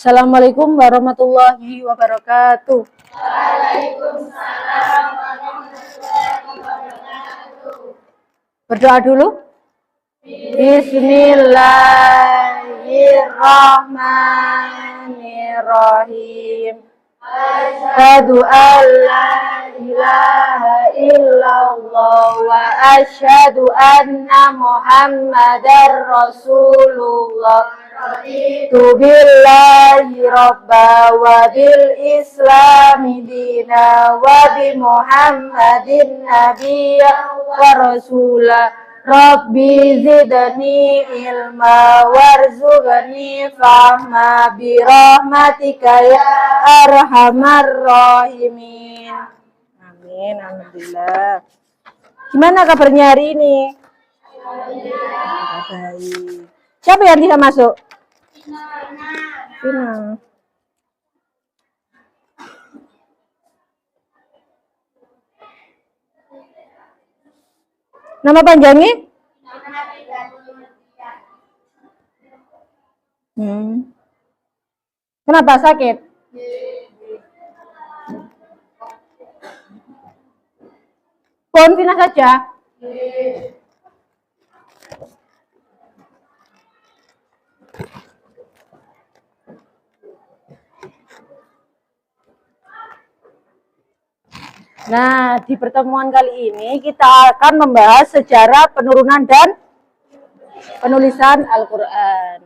Assalamualaikum warahmatullahi wabarakatuh. Waalaikumsalam warahmatullahi wabarakatuh. Berdoa dulu. Bismillahirrahmanirrahim. Asyhadu an la ilaha illallah wa asyhadu anna Muhammadar Rasulullah. Raditu billahi rabba wa bil islami dina wa bi Muhammadin nabiyya wa rasulah. Rabbi zidni ilma warzuqni fahma bi rahmatika ya arhamar rahimin. Amin. Alhamdulillah. Gimana kabarnya hari ini? Baik. Siapa yang bisa masuk? Final. Nama panjangnya? Kenapa sakit? Pohon Vina saja? Nah, di pertemuan kali ini kita akan membahas sejarah penurunan dan penulisan Al-Quran.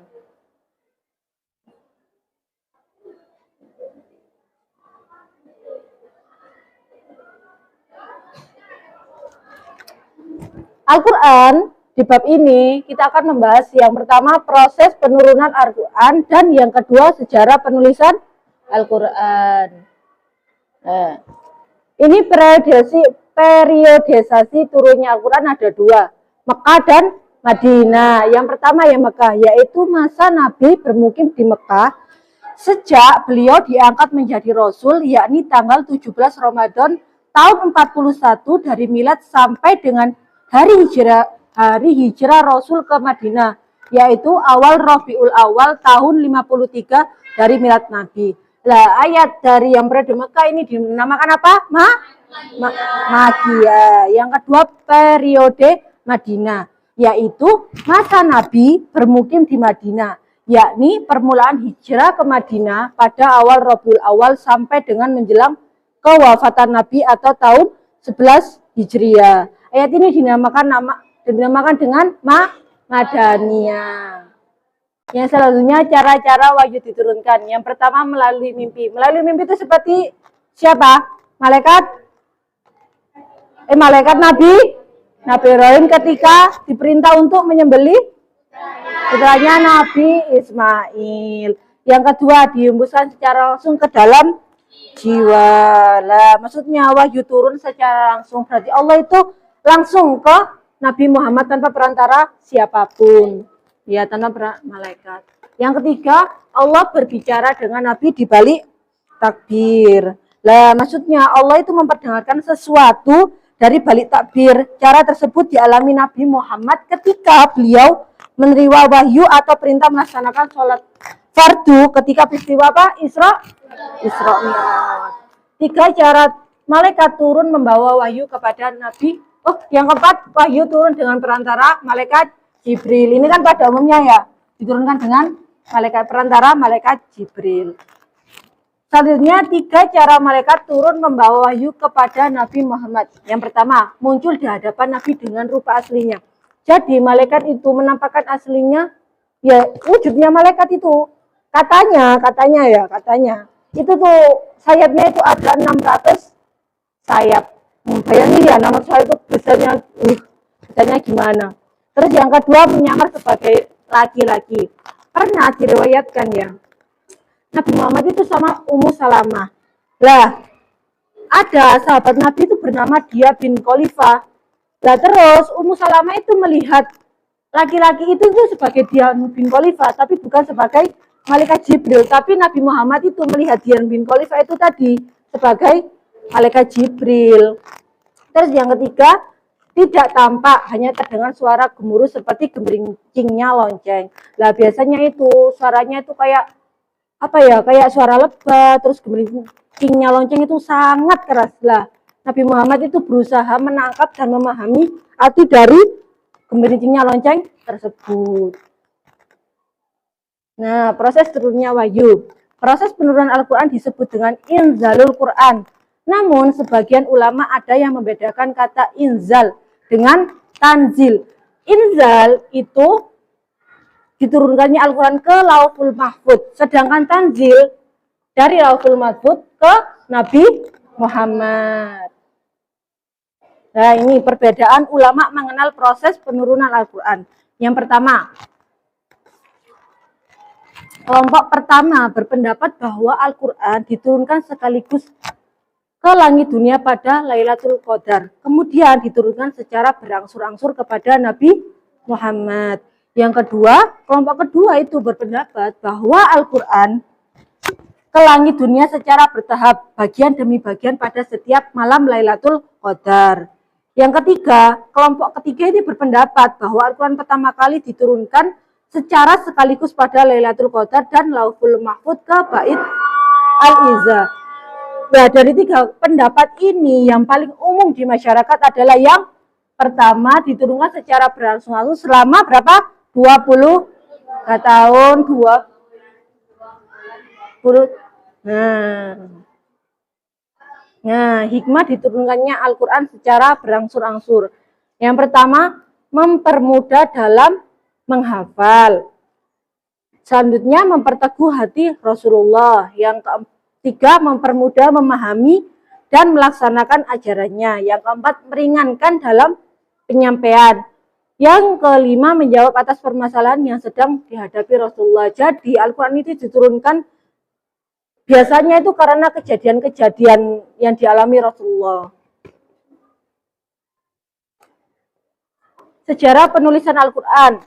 Al-Quran, di bab ini kita akan membahas yang pertama proses penurunan Al-Quran dan yang kedua sejarah penulisan Al-Quran. Nah, ini periodisasi turunnya Al-Quran ada dua, Mekah dan Madinah. Yang pertama yang Mekah, yaitu masa Nabi bermukim di Mekah sejak beliau diangkat menjadi Rasul, yakni tanggal 17 Ramadan tahun 41 dari milad sampai dengan hari hijrah Rasul ke Madinah, yaitu awal Rabiul Awal tahun 53 dari milad Nabi. Lah, ayat dari yang berada di Mekah ini dinamakan apa? Makiyah. Yang kedua periode Madinah, yaitu masa Nabi bermukim di Madinah, yakni permulaan hijrah ke Madinah pada awal Rabiul Awal sampai dengan menjelang kewafatan Nabi atau tahun 11 Hijriah. Ayat ini dinamakan dengan Madaniyah. Yang selanjutnya cara-cara wahyu diturunkan. Yang pertama melalui mimpi. Melalui mimpi itu seperti siapa? Malaikat Nabi Ibrahim ketika diperintah untuk menyembelih putranya Nabi Ismail. Yang kedua dihembuskan secara langsung ke dalam jiwa. Lah, maksudnya wahyu turun secara langsung berarti Allah itu langsung ke Nabi Muhammad tanpa perantara siapapun. Ya, tanpa malaikat. Yang ketiga, Allah berbicara dengan Nabi di balik takbir. Lah, maksudnya Allah itu memperdengarkan sesuatu dari balik takbir. Cara tersebut dialami Nabi Muhammad ketika beliau menerima wahyu atau perintah melaksanakan sholat fardu ketika peristiwa apa? Isra Mi'raj. Tiga, cara malaikat turun membawa wahyu kepada Nabi. Yang keempat, wahyu turun dengan perantara malaikat Jibril. Ini kan pada umumnya ya, diturunkan dengan perantara malaikat Jibril. Selanjutnya, tiga cara malaikat turun membawa wahyu kepada Nabi Muhammad. Yang pertama, muncul di hadapan Nabi dengan rupa aslinya. Jadi malaikat itu menampakkan aslinya, ya wujudnya malaikat itu. Katanya. Itu tuh sayapnya itu ada 600 sayap. Bayangin ya, nama saya itu besarnya gimana. Terus yang kedua menyamar sebagai laki-laki. Karena diriwayatkan ya, Nabi Muhammad itu sama Ummu Salamah. Lah, ada sahabat Nabi itu bernama Dia bin Khalifah. Lah terus Ummu Salamah itu melihat laki-laki itu sebagai Dia bin Khalifah, tapi bukan sebagai malaikat Jibril. Tapi Nabi Muhammad itu melihat Dia bin Khalifah itu tadi sebagai malaikat Jibril. Terus yang ketiga, tidak tampak, hanya terdengar suara gemuruh seperti gemerincingnya lonceng. Lah biasanya itu suaranya itu kayak apa ya, kayak suara lebat, terus gerincingnya lonceng itu sangat keras lah. Nabi Muhammad itu berusaha menangkap dan memahami arti dari gerincingnya lonceng tersebut. Nah, proses turunnya wahyu. Proses penurunan Al-Quran disebut dengan inzalul Quran. Namun, sebagian ulama ada yang membedakan kata inzal dengan tanzil. Inzal itu diturunkannya Al-Quran ke Lauhul Mahfud. Sedangkan tanzil dari Lauhul Mahfud ke Nabi Muhammad. Nah, ini perbedaan ulama mengenal proses penurunan Al-Quran. Yang pertama, kelompok pertama berpendapat bahwa Al-Quran diturunkan sekaligus ke langit dunia pada Lailatul Qadar. Kemudian diturunkan secara berangsur-angsur kepada Nabi Muhammad. Yang kedua, kelompok kedua itu berpendapat bahwa Al-Quran ke langit dunia secara bertahap, bagian demi bagian pada setiap malam Lailatul Qadar. Yang ketiga, kelompok ketiga ini berpendapat bahwa Al-Quran pertama kali diturunkan secara sekaligus pada Lailatul Qadar dan Lauhul Mahfud ke Bait Al-Izza. Nah, dari tiga pendapat ini yang paling umum di masyarakat adalah yang pertama, diturunkan secara berangsur-angsur selama berapa? 20 tahun, 20. Nah, hikmah diturunkannya Al-Quran secara berangsur-angsur. Yang pertama, mempermudah dalam menghafal. Selanjutnya, memperteguh hati Rasulullah. Yang ketiga, mempermudah memahami dan melaksanakan ajarannya. Yang keempat, meringankan dalam penyampaian. Yang kelima, menjawab atas permasalahan yang sedang dihadapi Rasulullah. Jadi, Al-Quran itu diturunkan biasanya itu karena kejadian-kejadian yang dialami Rasulullah. Sejarah penulisan Al-Quran.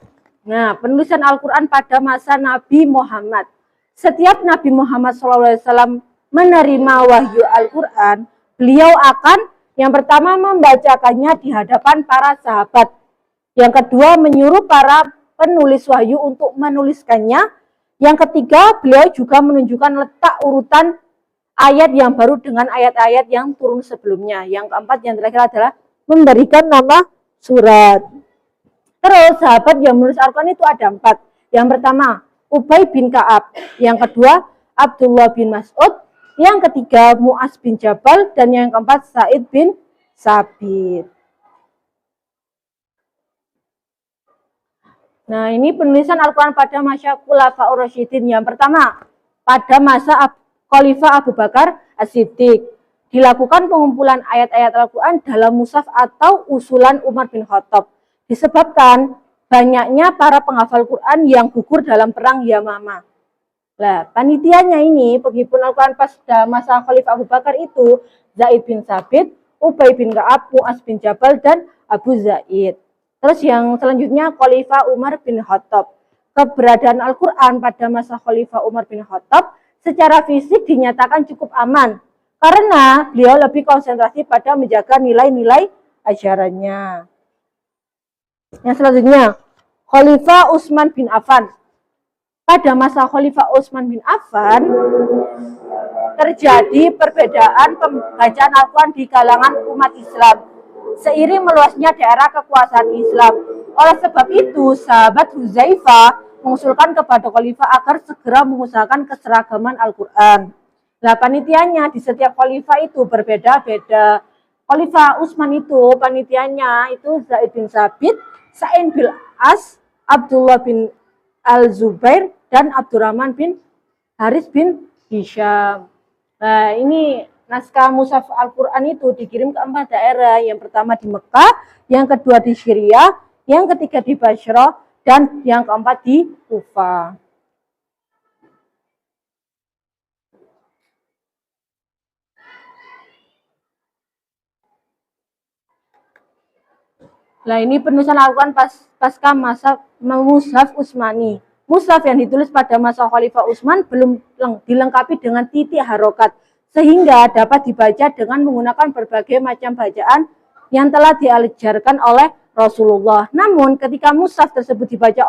Nah, penulisan Al-Quran pada masa Nabi Muhammad. Setiap Nabi Muhammad SAW menerima wahyu Al-Quran, beliau akan yang pertama membacakannya di hadapan para sahabat. Yang kedua, menyuruh para penulis wahyu untuk menuliskannya. Yang ketiga, beliau juga menunjukkan letak urutan ayat yang baru dengan ayat-ayat yang turun sebelumnya. Yang keempat, yang terakhir adalah memberikan nama surat. Terus, sahabat yang menulis Al-Quran itu ada 4. Yang pertama, Ubay bin Ka'ab. Yang kedua, Abdullah bin Mas'ud. Yang ketiga, Mu'az bin Jabal. Dan yang keempat, Sa'id bin Sabit. Nah, ini penulisan Al-Quran pada masa Khulafaur Rasyidin. Yang pertama, pada masa Khalifah Abu Bakar As-Siddiq. Dilakukan pengumpulan ayat-ayat Al-Quran dalam mushaf atau usulan Umar bin Khattab. Disebabkan banyaknya para penghafal Quran yang gugur dalam perang Yamamah. Nah, panitianya ini penghimpunan Al-Quran pada masa Khalifah Abu Bakar itu Zaid bin Sabit, Ubay bin Ka'ab, Mu'az bin Jabal, dan Abu Zaid. Terus yang selanjutnya Khalifah Umar bin Khattab. Keberadaan Al-Quran pada masa Khalifah Umar bin Khattab secara fisik dinyatakan cukup aman. Karena beliau lebih konsentrasi pada menjaga nilai-nilai ajarannya. Yang selanjutnya Khalifah Utsman bin Affan. Pada masa Khalifah Utsman bin Affan terjadi perbedaan pembacaan Al-Quran di kalangan umat Islam seiring meluasnya daerah kekuasaan Islam. Oleh sebab itu, sahabat Huzaifah mengusulkan kepada Khalifah agar segera mengusahakan keseragaman Al-Quran. Nah, panitianya di setiap Khalifah itu berbeda-beda. Khalifah Utsman itu panitianya itu Zaid bin Sabit, Sa'id bin As, Abdullah bin Al-Zubair, dan Abdurrahman bin Haris bin Hisham. Nah, ini naskah mushaf Al-Quran itu dikirim ke 4 daerah. Yang pertama di Mekah, yang kedua di Syria, yang ketiga di Basrah, dan yang keempat di Kufah. Nah, ini penulisan Al-Quran pasca masa mushaf Utsmani. Mushaf yang ditulis pada masa Khalifah Utsman belum dilengkapi dengan titik harokat, sehingga dapat dibaca dengan menggunakan berbagai macam bacaan yang telah diajarkan oleh Rasulullah. Namun ketika mushaf tersebut dibaca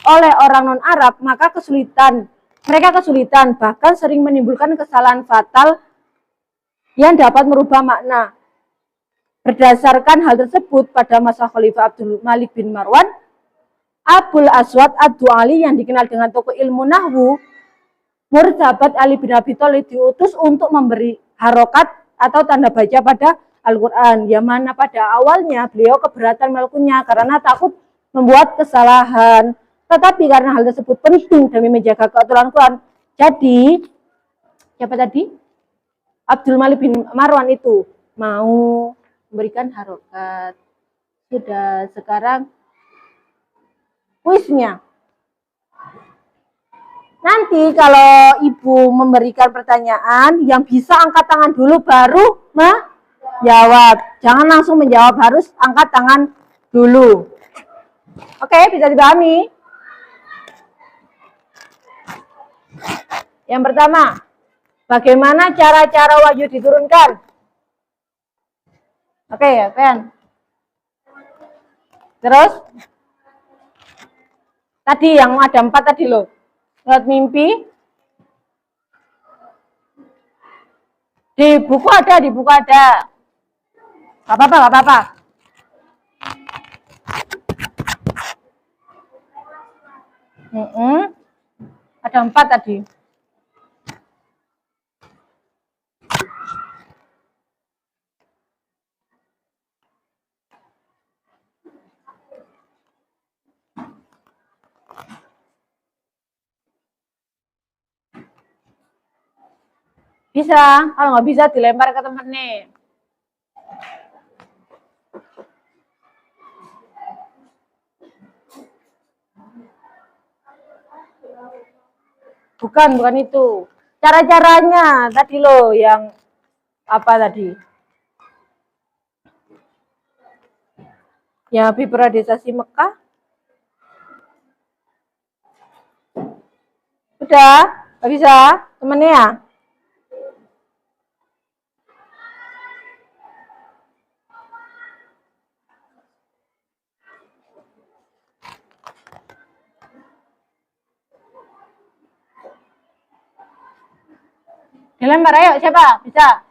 oleh orang non-Arab, maka kesulitan Mereka kesulitan, bahkan sering menimbulkan kesalahan fatal yang dapat merubah makna. Berdasarkan hal tersebut, pada masa Khalifah Abdul Malik bin Marwan, Abul Aswad Ad-Du'ali yang dikenal dengan tokoh ilmu nahwu, murid sahabat Ali bin Abi Thalib, diutus untuk memberi harokat atau tanda baca pada Al-Quran, yang mana pada awalnya beliau keberatan melakukannya karena takut membuat kesalahan. Tetapi karena hal tersebut penting demi menjaga keaturan Quran, jadi siapa tadi? Abdul Malik bin Marwan itu mau memberikan harokat. Sudah, sekarang kuisnya. Nanti kalau ibu memberikan pertanyaan, yang bisa angkat tangan dulu baru menjawab. Jangan langsung menjawab, harus angkat tangan dulu. Oke, bisa dipahami? Yang pertama, bagaimana cara-cara wahyu diturunkan? Oke ya, Pen. Terus, tadi yang ada 4 tadi loh. Lewat mimpi. Di buku ada, di buku ada. Gak apa-apa, gak apa-apa. Ada 4 tadi. Bisa, kalau nggak bisa dilempar ke temennya. Bukan itu. Cara-caranya tadi loh, yang apa tadi? Ya, Bipradesasi Mekah. Udah, nggak bisa temennya ya? Dilempar, ayo siapa? Bisa?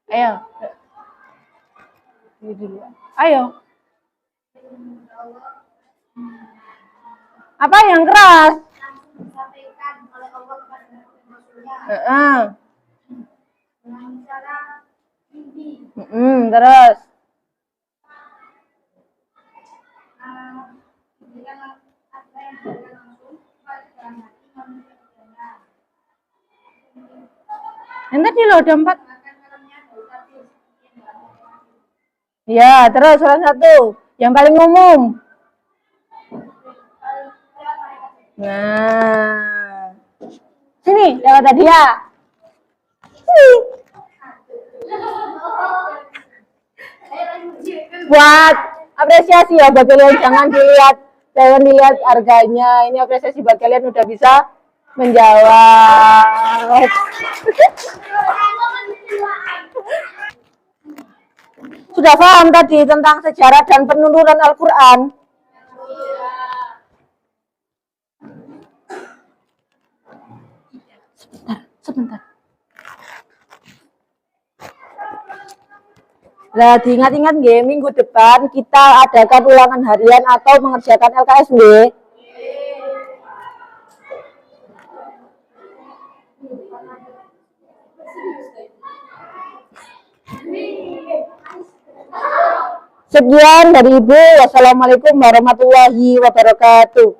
Ayo. Ayo. Apa yang keras? Terus. Yang tadi loh ada 4. Ya, terus salah satu yang paling umum. Nah, sini lewat tadi ya. Sini. Buat apresiasi ya buat kalian, jangan dilihat harganya. Ini apresiasi buat kalian udah bisa menjawab. Sudah paham tadi tentang sejarah dan penurunan Al-Quran? Sebentar. Nah, diingat-ingat nggih, minggu depan kita adakan ulangan harian atau mengerjakan LKS nggih. Sekian dari Ibu. Wassalamualaikum warahmatullahi wabarakatuh.